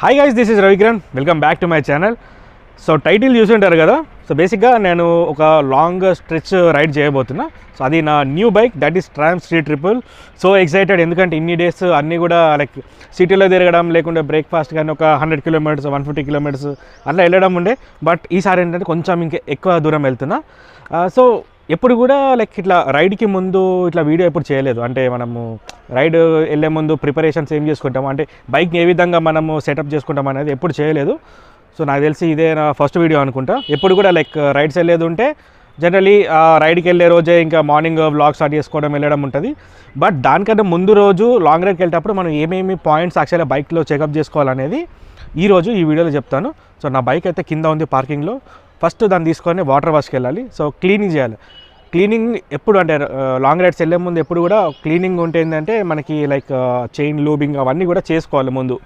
Hi guys, this is Ravikiran. Welcome back to my channel. So title చూసి ఉంటారు కదా. So బేసిక్గా నేను ఒక లాంగ్ స్ట్రెచ్ రైడ్ చేయబోతున్నా. సో అది నా new bike, that is tram street triple. So excited, ఎందుకంటే ఇన్ని డేస్ అన్నీ కూడా లైక్ సిటీలో తిరగడం, లేకుంటే బ్రేక్ఫాస్ట్ కానీ ఒక 100 కిలోమీటర్స్ 150 కిలోమీటర్స్ అట్లా వెళ్ళడం ఉండే. బట్ ఈసారి ఏంటంటే కొంచెం ఇంకా ఎక్కువ దూరం వెళ్తున్నా. సో ఎప్పుడు కూడా లైక్ ఇట్లా రైడ్కి ముందు ఇట్లా వీడియో ఎప్పుడు చేయలేదు. అంటే మనము రైడ్ వెళ్ళే ముందు ప్రిపరేషన్స్ ఏం చేసుకుంటాము, అంటే బైక్ని ఏ విధంగా మనము సెటప్ చేసుకుంటాం అనేది ఎప్పుడు చేయలేదు. సో నాకు తెలిసి ఇదే నా ఫస్ట్ వీడియో అనుకుంటా. ఎప్పుడు కూడా లైక్ రైడ్స్ వెళ్ళేది ఉంటే జనరలీ రైడ్కి వెళ్ళే రోజే ఇంకా మార్నింగ్ వ్లాగ్ స్టార్ట్ చేసుకోవడం వెళ్ళడం ఉంటుంది. బట్ దానికన్నా ముందు రోజు లాంగ్ రైడ్కి వెళ్ళేటప్పుడు మనం ఏమేమి పాయింట్స్ యాక్చువల్గా బైక్లో చెకప్ చేసుకోవాలనేది ఈరోజు ఈ వీడియోలో చెప్తాను. సో నా బైక్ అయితే కింద ఉంది పార్కింగ్లో. ఫస్ట్ దాన్ని తీసుకొని వాటర్ వాష్కి వెళ్ళాలి. సో క్లీనింగ్ చేయాలి. క్లీనింగ్ ఎప్పుడు అంటే లాంగ్ రైడ్స్ వెళ్ళే ముందు ఎప్పుడు కూడా క్లీనింగ్ ఉంటే ఏంటంటే మనకి లైక్ చైన్ లూబింగ్ అవన్నీ కూడా చేసుకోవాలి ముందు.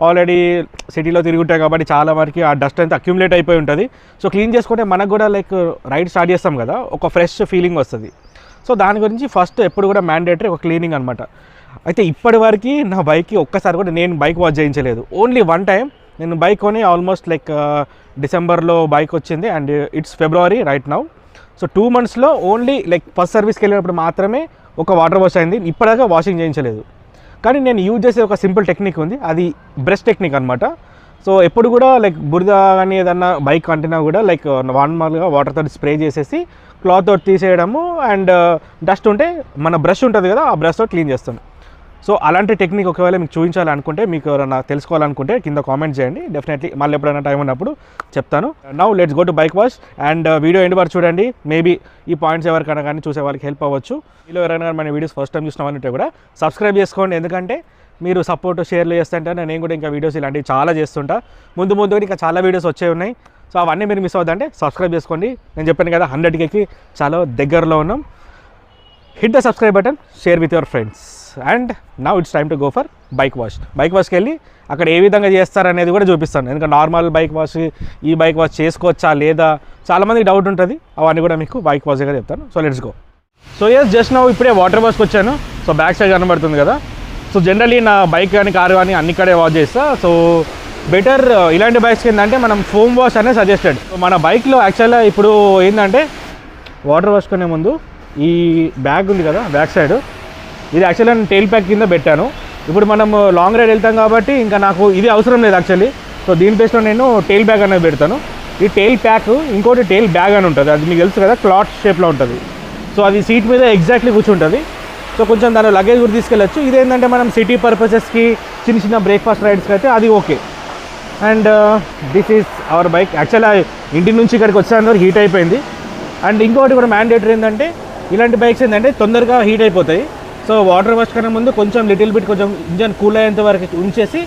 ఆల్రెడీ సిటీలో తిరుగుంటాయి కాబట్టి చాలా వరకు ఆ డస్ట్ అంతా అక్యుములేట్ అయిపోయి ఉంటుంది. సో క్లీన్ చేసుకుంటే మనకు కూడా లైక్ రైడ్ స్టార్ట్ చేస్తాం కదా, ఒక ఫ్రెష్ ఫీలింగ్ వస్తుంది. సో దాని గురించి ఫస్ట్ ఎప్పుడు కూడా మ్యాండేటరీ ఒక క్లీనింగ్ అనమాట. అయితే ఇప్పటి వరకు నా బైక్కి ఒక్కసారి కూడా నేను బైక్ వాష్ చేయించలేదు. ఓన్లీ వన్ టైం నేను బైక్ కొని ఆల్మోస్ట్ లైక్ డిసెంబర్లో బైక్ వచ్చింది and it's February right now. So 2 monthsలో ఓన్లీ లైక్ ఫస్ట్ సర్వీస్కి వెళ్ళినప్పుడు మాత్రమే ఒక వాటర్ వాష్ అయింది. ఇప్పటిదాకా వాషింగ్ చేయించలేదు. కానీ నేను యూజ్ చేసే ఒక సింపుల్ టెక్నిక్ ఉంది, అది బ్రష్ టెక్నిక్ అనమాట. సో ఎప్పుడు కూడా లైక్ బురద కానీ ఏదన్నా బైక్ అంటినా కూడా లైక్ నార్మల్గా వాటర్తో స్ప్రే చేసేసి క్లాత్ తోటి తీసేయడము అండ్ డస్ట్ ఉంటే మన బ్రష్ ఉంటుంది కదా, ఆ బ్రష్తో క్లీన్ చేస్తాను. సో అలాంటి టెక్నిక్ ఒకవేళ మీకు చూపించాలనుకుంటే, మీకు ఎవరైనా తెలుసుకోవాలనుకుంటే కింద కామెంట్ చేయండి. డెఫినెట్లీ మళ్ళీ ఎప్పుడైనా టైం ఉన్నప్పుడు చెప్తాను. Now let's go to bike wash and video end వరకు చూడండి. మేబీ ఈ పాయింట్స్ ఎవరికైనా కానీ చూసే వాళ్ళకి హెల్ప్ అవ్వచ్చు. మీలో ఎవరైనా మన వీడియోస్ ఫస్ట్ టైం చూసినామంటే కూడా సబ్స్క్రైబ్ చేసుకోండి, ఎందుకంటే మీరు సపోర్ట్ షేర్లు చేస్తుంటే నేను కూడా ఇంకా వీడియోస్ ఇలాంటివి చాలా చేస్తుంటా. ముందు ఇంకా చాలా వీడియోస్ వచ్చే ఉన్నాయి. సో అవన్నీ మీరు మిస్ అవుతుందంటే సబ్స్క్రైబ్ చేసుకోండి. నేను చెప్పాను కదా 100Kకి చాలా దగ్గరలో ఉన్నాం. Hit the subscribe button, share with your friends. And now it's time to go for bike wash. Bike వాష్కి వెళ్ళి అక్కడ ఏ విధంగా చేస్తారనేది కూడా చూపిస్తాను. ఎందుకంటే నార్మల్ బైక్ వాష్ ఈ బైక్ వాష్ చేసుకోవచ్చా లేదా చాలామందికి డౌట్ ఉంటుంది. అవన్నీ కూడా మీకు బైక్ వాష్గా చెప్తాను. So let's go. So yes, just now ఇప్పుడే వాటర్ వాష్కి వచ్చాను. సో బ్యాక్ సైడ్ కనబడుతుంది కదా. సో జనరలీ నా బైక్ కానీ కారు కానీ అన్ని కడే వాష్ చేస్తా. సో బెటర్ ఇలాంటి బైక్స్కి ఏంటంటే మనం ఫోమ్ వాష్ అనేది సజెస్టెడ్. సో మన బైక్లో యాక్చువల్గా ఇప్పుడు ఏంటంటే వాటర్ వాష్ కొనే ముందు ఈ బ్యాగ్ ఉంది కదా, బ్యాక్ సైడ్, ఇది యాక్చువల్గా నేను టెయిల్ ప్యాక్ కింద పెట్టాను. ఇప్పుడు మనం లాంగ్ రైడ్ వెళ్తాం కాబట్టి ఇంకా నాకు ఇది అవసరం లేదు యాక్చువల్లీ. సో దీని ప్లేస్లో నేను టెయిల్ బ్యాగ్ అనేది పెడతాను. ఈ టెయిల్ ప్యాక్ ఇంకోటి టెయిల్ బ్యాగ్ అని ఉంటుంది, అది మీకు తెలుసు కదా, క్లాత్ షేప్లో ఉంటుంది. సో అది సీట్ మీద ఎగ్జాక్ట్లీ కూర్చుంటుంది. సో కొంచెం దాని లగేజ్ కూడా తీసుకెళ్ళచ్చు. ఇదేంటంటే మనం సిటీ పర్పసెస్కి చిన్న బ్రేక్ఫాస్ట్ రైడ్స్కి అయితే అది okay. And this is our bike. యాక్చువల్గా ఇంటి నుంచి ఇక్కడికి వచ్చేందుకు హీట్ అయిపోయింది. అండ్ ఇంకోటి కూడా మ్యాండేటరీ ఏంటంటే ఇలాంటి బైక్స్ ఏంటంటే తొందరగా హీట్ అయిపోతాయి. సో వాటర్ వాష్ కన్నా ముందు కొంచెం లిటిల్ బిట్ కొంచెం ఇంజన్ కూల్ అయ్యేంత వరకు ఉంచేసి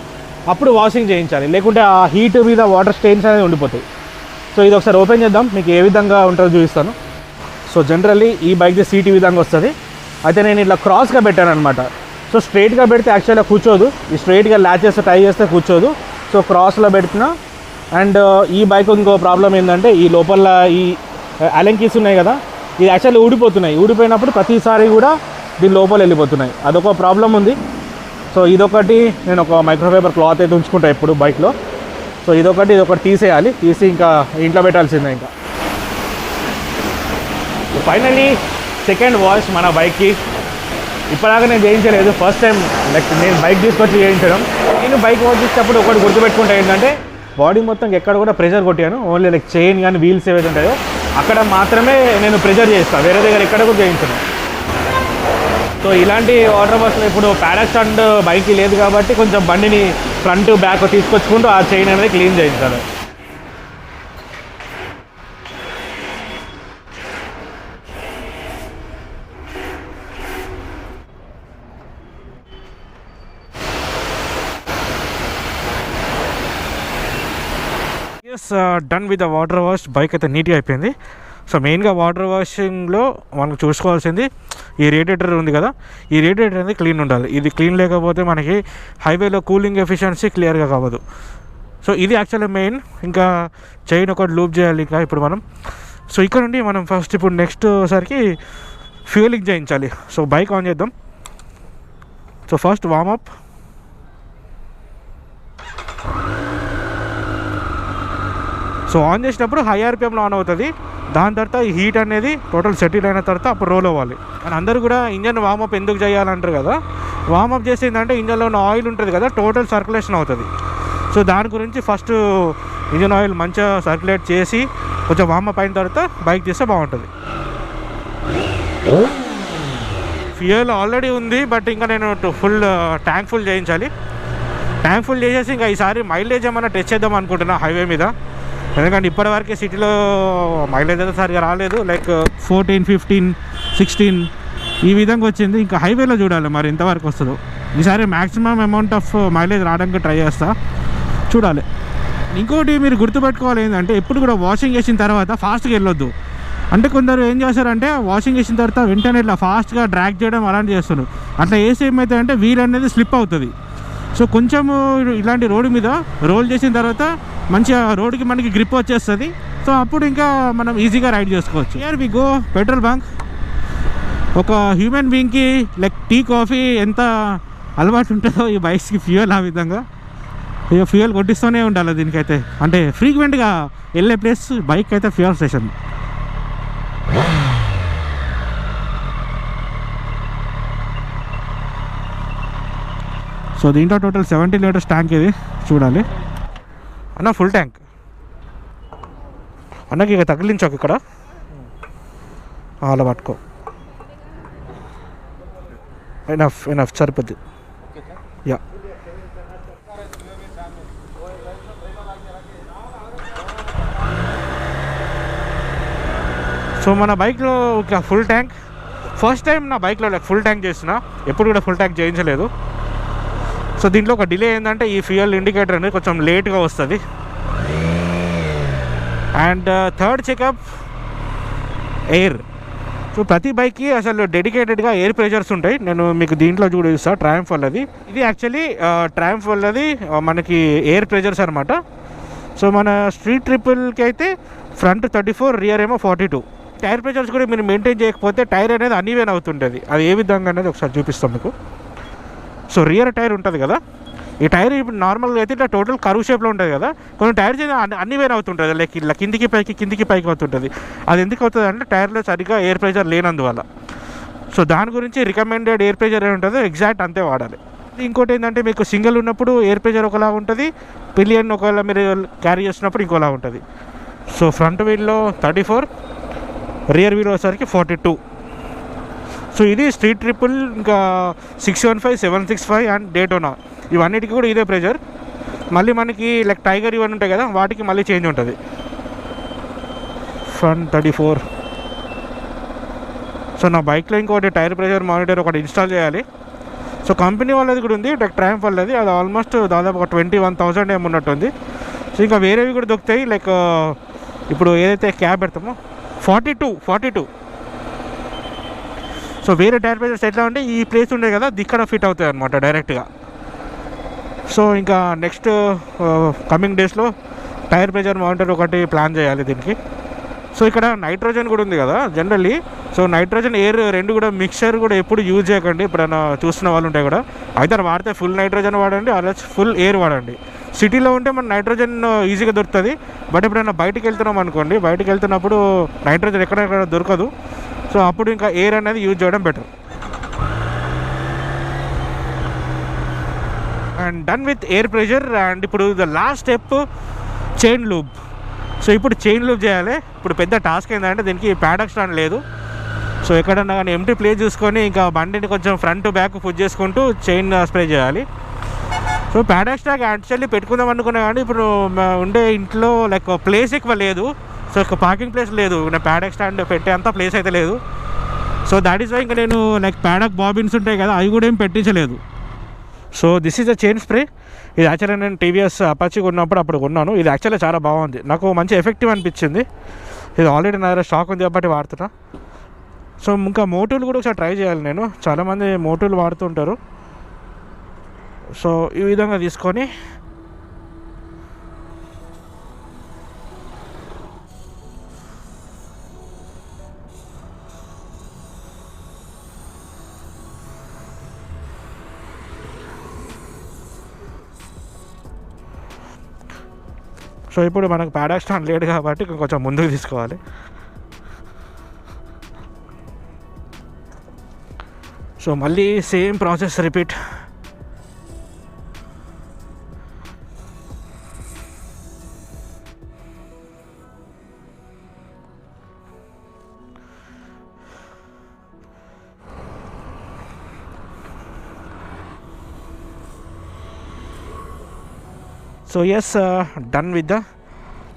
అప్పుడు వాషింగ్ చేయించాలి, లేకుంటే ఆ హీట్ మీద వాటర్ స్టెయిన్స్ అనేది ఉండిపోతాయి. సో ఇది ఒకసారి ఓపెన్ చేద్దాం, మీకు ఏ విధంగా ఉంటుందో చూపిస్తాను. సో జనరల్లీ ఈ బైక్ది సీట్ ఈ విధంగా వస్తుంది. అయితే నేను ఇట్లా క్రాస్గా పెట్టాను అనమాట. సో స్ట్రైట్గా పెడితే యాక్చువల్గా కూర్చోదు, ఈ స్ట్రైట్గా ల్యాచెస్ టై చేస్తే కూర్చోదు. సో క్రాస్లో పెడుతున్నా. అండ్ ఈ బైక్ ఇంకో ప్రాబ్లం ఏంటంటే ఈ లోపల ఈ అలెంకీస్ ఉన్నాయి కదా, ఇది యాక్చువల్లీ ఊడిపోతున్నాయి. ఊడిపోయినప్పుడు ప్రతిసారి కూడా దీని లోపల వెళ్ళిపోతున్నాయి, అదొక ప్రాబ్లం ఉంది. సో ఇదొకటి నేను ఒక మైక్రోఫైబర్ క్లాత్ అయితే ఉంచుకుంటా ఎప్పుడు బైక్లో. సో ఇదొకటి తీసేయాలి, తీసి ఇంకా ఇంట్లో పెట్టాల్సిందే. ఇంకా ఫైనలీ సెకండ్ వాష్ మన బైక్కి. ఇప్పటిదాకా నేను చేయించలేదు, ఫస్ట్ టైం లైక్ నేను బైక్ తీసుకొచ్చి చేయించడం. నేను బైక్ వాష్ చేసేటప్పుడు ఒకటి గుర్తుపెట్టుకుంటా ఏంటంటే బాడీ మొత్తం ఎక్కడ కూడా ప్రెషర్ కొట్టాను. ఓన్లీ లైక్ చైన్ కానీ వీల్స్ ఏవైతే ఉంటాయో అక్కడ మాత్రమే నేను ప్రెషర్ చేస్తాను, వేరే దగ్గర ఎక్కడ కూడా చేయించను. సో ఇలాంటి వాటర్ వాష్లో ఇప్పుడు ప్యారాక్స్ అండ్ బైక్ లేదు కాబట్టి కొంచెం బండిని ఫ్రంట్ బ్యాక్ తీసుకొచ్చుకుంటూ ఆ చైన్ అనేది క్లీన్ చేయించాలి. Yes, done with the water wash. Bike అయితే నీట్గా అయిపోయింది. సో మెయిన్గా వాటర్ వాషింగ్లో మనం చూసుకోవాల్సింది ఈ రేడియేటర్ ఉంది కదా, ఈ రేడియేటర్ అనేది క్లీన్ ఉండాలి. ఇది క్లీన్ లేకపోతే మనకి హైవేలో కూలింగ్ ఎఫిషియన్సీ క్లియర్గా కావదు. సో ఇది యాక్చువల్లీ మెయిన్. ఇంకా చైన్ ఒకటి లూప్ చేయాలి ఇంకా ఇప్పుడు మనం. సో ఇక్కడ నుండి మనం ఫస్ట్ ఇప్పుడు నెక్స్ట్ సరికి ఫ్యూయలింగ్ చేయించాలి. సో బైక్ ఆన్ చేద్దాం. So first warmup. So on చేసినప్పుడు హై ఆర్పిఎంలో ఆన్ అవుతుంది. దాని తర్వాత ఈ హీట్ అనేది టోటల్ సెటిల్ అయిన తర్వాత అప్పుడు రోల్ అవ్వాలి. అండ్ అందరూ కూడా ఇంజన్ వార్మప్ ఎందుకు చేయాలంటారు కదా, వార్మప్ చేసిందంటే ఇంజన్లో ఉన్న ఆయిల్ ఉంటుంది కదా, టోటల్ సర్క్యులేషన్ అవుతుంది. సో దాని గురించి ఫస్ట్ ఇంజన్ ఆయిల్ మంచిగా సర్క్యులేట్ చేసి కొంచెం వార్మప్ అయిన తర్వాత బైక్ తీస్తే బాగుంటుంది. ఫ్యూయల్ ఆల్రెడీ ఉంది, బట్ ఇంకా నేను ఫుల్ ట్యాంక్ ఫుల్ చేయించాలి. ట్యాంక్ ఫుల్ చేసేసి ఇంకా ఈసారి మైలేజ్ ఏమైనా టెస్ట్ చేద్దాం అనుకుంటున్నా హైవే మీద. ఎందుకంటే ఇప్పటివరకు సిటీలో మైలేజ్ అయితే సరిగా రాలేదు, లైక్ 14, 15, 16 ఈ విధంగా వచ్చింది. ఇంకా హైవేలో చూడాలి మరి ఎంతవరకు వస్తుందో. ఈసారి మ్యాక్సిమం అమౌంట్ ఆఫ్ మైలేజ్ రావడానికి ట్రై చేస్తా, చూడాలి. ఇంకోటి మీరు గుర్తుపెట్టుకోవాలి ఏంటంటే, ఎప్పుడు కూడా వాషింగ్ చేసిన తర్వాత ఫాస్ట్గా వెళ్ళొద్దు. అంటే కొందరు ఏం చేస్తారంటే వాషింగ్ చేసిన తర్వాత వెంటనే ఇట్లా ఫాస్ట్గా డ్రాగ్ చేయడం అలాంటి చేస్తున్నారు. అట్లా వేసి ఏమైతే అంటే వీల్ అనేది స్లిప్ అవుతుంది. సో కొంచెము ఇలాంటి రోడ్డు మీద రోల్ చేసిన తర్వాత మంచిగా రోడ్డుకి మనకి గ్రిప్ వచ్చేస్తుంది. సో అప్పుడు ఇంకా మనం ఈజీగా రైడ్ చేసుకోవచ్చు. Here we go petrol bunk. ఒక హ్యూమన్ బీయింగ్కి లైక్ టీ కాఫీ ఎంత అలవాటు ఉంటుందో ఈ బైక్స్కి ఫ్యూయల్ ఆ విధంగా. ఇక ఫ్యూయల్ కొట్టిస్తూనే ఉండాలి దీనికైతే. అంటే ఫ్రీక్వెంట్గా వెళ్ళే ప్లేస్ బైక్ అయితే ఫ్యూయల్ స్టేషన్. సో దీంట్లో టోటల్ 70 లీటర్స్ ట్యాంక్ ఇది, చూడాలి. అన్న ఫుల్ ట్యాంక్ అన్నకి ఇక తగిలించాక ఇక్కడ అలా పట్టుకో. ఎనఫ్ సరిపోద్ది. యా, సో మన బైక్లో ఒక ఫుల్ ట్యాంక్ ఫస్ట్ టైం నా బైక్లో లైక్ ఫుల్ ట్యాంక్ చేసిన, ఎప్పుడు కూడా ఫుల్ ట్యాంక్ చేయించలేదు. సో దీంట్లో ఒక డిలే ఏంటంటే ఈ ఫ్యూయల్ ఇండికేటర్ అనేది కొంచెం లేట్గా వస్తుంది. And third checkup air. So ప్రతి బైక్కి అసలు డెడికేటెడ్గా ఎయిర్ ప్రెషర్స్ ఉంటాయి. నేను మీకు దీంట్లో చూపిస్తాను. ట్రయంఫ్ వాళ్ళది ఇది, యాక్చువల్లీ ట్రయంఫ్ వాళ్ళది మనకి ఎయిర్ ప్రెషర్స్ అనమాట. సో మన స్ట్రీట్ ట్రిపుల్కి అయితే ఫ్రంట్ 34, రియర్ ఏమో 42. టైర్ ప్రెషర్స్ కూడా మీరు మెయింటైన్ చేయకపోతే టైర్ అనేది అన్ఈవెన్ అవుతుంటుంది. అది ఏ విధంగా అనేది ఒకసారి చూపిస్తాం మీకు. సో రియర్ టైర్ ఉంటుంది కదా, ఈ టైర్ ఇప్పుడు నార్మల్గా అయితే ఇట్లా టోటల్ కరువు షేప్లో ఉంటుంది కదా, కొన్ని టైర్స్ అన్ఈవెన్ అవుతుంటుంది, లైక్ ఇలా కిందికి పైకి అవుతుంటుంది. అది ఎందుకు అవుతుంది అంటే టైర్లో సరిగ్గా ఎయిర్ ప్రెషర్ లేనందువల్ల. సో దాని గురించి రికమెండెడ్ ఎయిర్ ప్రెషర్ ఏ ఉంటుందో ఎగ్జాక్ట్ అంతే వాడాలి. ఇంకోటి ఏంటంటే మీకు సింగిల్ ఉన్నప్పుడు ఎయిర్ ప్రెషర్ ఒకలా ఉంటుంది, పిలియన్ ఒకవేళ మీరు క్యారీ చేస్తున్నప్పుడు ఇంకోలా ఉంటుంది. సో ఫ్రంట్ వీల్లో 34, రియర్ వీల్ వచ్చేసరికి 42. సో ఇది స్ట్రీట్ ట్రిపుల్, ఇంకా 615, 765 అండ్ డేటోనా ఇవన్నిటికీ కూడా ఇదే ప్రెషర్. మళ్ళీ మనకి లైక్ టైగర్ ఇవన్నీ ఉంటాయి కదా, వాటికి మళ్ళీ చేంజ్ ఉంటుంది. ఫ్రంట్ 34. సో నా బైక్లో ఇంకోటి టైర్ ప్రెషర్ మానిటర్ ఒకటి ఇన్స్టాల్ చేయాలి. సో కంపెనీ వాళ్ళది కూడా ఉంది, లైక్ ట్రయంఫ్ వాళ్ళది. అది ఆల్మోస్ట్ దాదాపు ఒక 21,000 ఏమున్నట్టుంది. సో ఇంకా వేరేవి కూడా దొరుకుతాయి, లైక్ ఇప్పుడు ఏదైతే క్యాబ్ పెడతామో 42. సో వేరే టైర్ ప్రెషర్స్ ఎట్లా అంటే ఈ ప్లేస్ ఉండే కదా, ఇక్కడ ఫిట్ అవుతాయి అనమాట డైరెక్ట్గా. సో ఇంకా నెక్స్ట్ కమింగ్ డేస్లో టైర్ ప్రెషర్ మానిటర్ ఒకటి ప్లాన్ చేయాలి దీనికి. సో ఇక్కడ నైట్రోజన్ కూడా ఉంది కదా జనరల్లీ. సో నైట్రోజన్ ఎయిర్ రెండు కూడా మిక్చర్ కూడా ఎప్పుడు యూజ్ చేయకండి. ఎప్పుడైనా చూస్తున్న వాళ్ళు ఉంటే కూడా అయితే వాడితే ఫుల్ నైట్రోజన్ వాడండి, అలా ఫుల్ ఎయిర్ వాడండి. సిటీలో ఉంటే మన నైట్రోజన్ ఈజీగా దొరుకుతుంది, బట్ ఎప్పుడైనా బయటికి వెళ్తున్నాం అనుకోండి, బయటికి వెళ్తున్నప్పుడు నైట్రోజన్ ఎక్కడెక్కడ దొరకదు. సో అప్పుడు ఇంకా ఎయిర్ అనేది యూజ్ చేయడం better. And done with air pressure. And ఇప్పుడు the last step chain loop. So ఇప్పుడు చైన్ లూప్ చేయాలి. ఇప్పుడు పెద్ద టాస్క్ ఏంటంటే దీనికి ప్యాడక్ స్టాండ్ లేదు. సో ఎక్కడన్నా కానీ ఎంటీ ప్లేస్ చూసుకొని ఇంకా బండిని కొంచెం ఫ్రంట్ బ్యాక్ పుష్ చేసుకుంటూ చైన్ స్ప్రే చేయాలి. సో ప్యాడక్ స్టాండ్ యాక్చువల్లీ పెట్టుకుందాం అనుకున్నా కానీ ఇప్పుడు ఉండే ఇంట్లో లైక్ ప్లేస్ ఎక్కువ లేదు. సో ఒక పార్కింగ్ ప్లేస్ లేదు, నేను ప్యాడక్ స్టాండ్ పెట్టే అంత ప్లేస్ అయితే లేదు. సో దాట్ ఈస్ వై ఇంకా నేను లైక్ ప్యాడక్ బాబిన్స్ ఉంటాయి కదా, అవి కూడా ఏం పెట్టించలేదు. So this is a chain spray. ఇది యాక్చువల్గా నేను టీవీఎస్ అపాచీ కొన్నప్పుడు అప్పుడు కొన్నాను. ఇది యాక్చువల్గా చాలా బాగుంది, నాకు మంచి ఎఫెక్టివ్ అనిపించింది. ఇది ఆల్రెడీ నా దగ్గర స్టాక్ ఉంది కాబట్టి వాడుతున్నా. సో ఇంకా మోటోలు కూడా ఒకసారి ట్రై చేయాలి నేను. చాలామంది మోటోలు వాడుతుంటారు. సో ఈ విధంగా తీసుకొని సో ఇప్పుడు మనకు ప్యాడాక్ స్టాండ్ లేడు కాబట్టి కొంచెం ముందుకు తీసుకోవాలి. సో మళ్ళీ same process repeat. So yes, done with the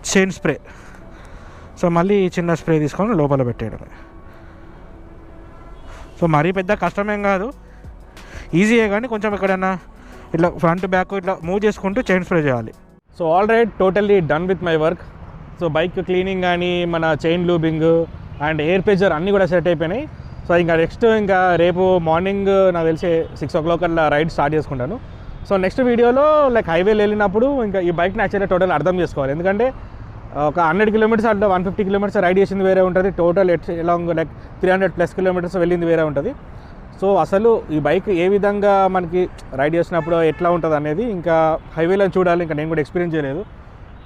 chain spray. So మళ్ళీ చిన్న స్ప్రే తీసుకొని లోపల పెట్టేయడం. సో మరీ పెద్ద కష్టమేం కాదు, ఈజీయే, కానీ కొంచెం ఎక్కడైనా ఇట్లా ఫ్రంట్ బ్యాక్ ఇట్లా మూవ్ చేసుకుంటూ చైన్ స్ప్రే చేయాలి. So all right, totally done with my work. So bike cleaning కానీ మన chain lubing and air pressure అన్నీ కూడా సెట్ అయిపోయినాయి. సో ఇంకా నెక్స్ట్ ఇంకా రేపు మార్నింగ్ నాకు తెలిసి 6 o'clock అట్లా రైడ్ స్టార్ట్ చేసుకుంటాను. సో నెక్స్ట్ వీడియోలో లైక్ హైవేలో వెళ్ళినప్పుడు ఇంకా ఈ బైక్ని యాక్చువల్గా టోటల్ అర్థం చేసుకోవాలి. ఎందుకంటే ఒక 100 kilometers అట్లా 150 kilometers రైడ్ చేసింది వేరే ఉంటుంది, టోటల్ ఎలాంగ్ లైక్ 300+ kilometers వెళ్ళింది వేరే ఉంటుంది. సో అసలు ఈ బైక్ ఏ విధంగా మనకి రైడ్ చేసినప్పుడు ఎట్లా ఉంటుంది అనేది ఇంకా హైవేలో చూడాలి. ఇంకా నేను కూడా ఎక్స్పీరియన్స్ చేయలేదు.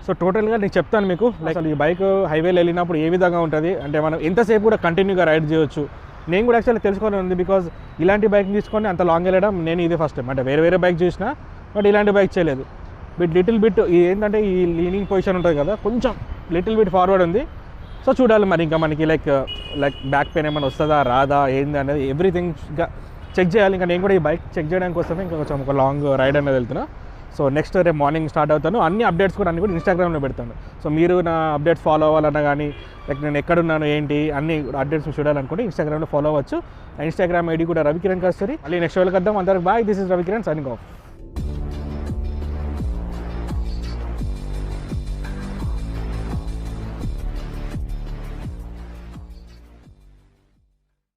సో టోటల్గా నేను చెప్తాను మీకు, లైక్ అసలు ఈ బైక్ హైవేలో వెళ్ళినప్పుడు ఏ విధంగా ఉంటుంది, అంటే మనం ఎంతసేపు కూడా కంటిన్యూగా రైడ్ చేయొచ్చు. నేను కూడా యాక్చువల్లీ తెలుసుకోవాలని ఉంది, బికాజ్ ఇలాంటి బైక్ తీసుకొని అంత లాంగ్ వెళ్ళడం నేను ఇదే ఫస్ట్ టైం. అంటే వేరే బైక్ చూసినా, బట్ ఇలాంటి బైక్ చేయలేదు. లిటిల్ బిట్ ఏంటంటే ఈ లీనింగ్ పొజిషన్ ఉంటుంది కదా, కొంచెం లిటిల్ బిట్ ఫార్వర్డ్ ఉంది. సో చూడాలి మరి ఇంకా మనకి లైక్ బ్యాక్ పెయిన్ ఏమైనా వస్తుందా రాదా ఏంది అనేది ఎవ్రీథింగ్ ఇంకా చెక్ చేయాలి. ఇంకా నేను కూడా ఈ బైక్ చెక్ చేయడానికి కోసమే ఇంకా కొంచెం ఒక లాంగ్ రైడ్ అనేది వెళ్తున్నా. సో నెక్స్ట్ రేపు మార్నింగ్ స్టార్ట్ అవుతాను. అన్ని అప్డేట్స్ కూడా ఇన్స్టాగ్రామ్లో పెడతాను. సో మీరు నా అప్డేట్స్ ఫాలో అవ్వాలన్నా కానీ, లైక్ నేను ఎక్కడున్నాను ఏంటి అన్ని అప్డేట్స్ చూడాలనుకుంటే ఇన్స్టాగ్రామ్లో ఫాలో అవ్వచ్చు. ఇన్స్టాగ్రామ్ ఐడి కూడా రవికిరణ్ కస్తూరి. మళ్ళీ నెక్స్ట్ వీళ్ళకి వద్దాం. అందరికి bye, this is Ravikiran signing of.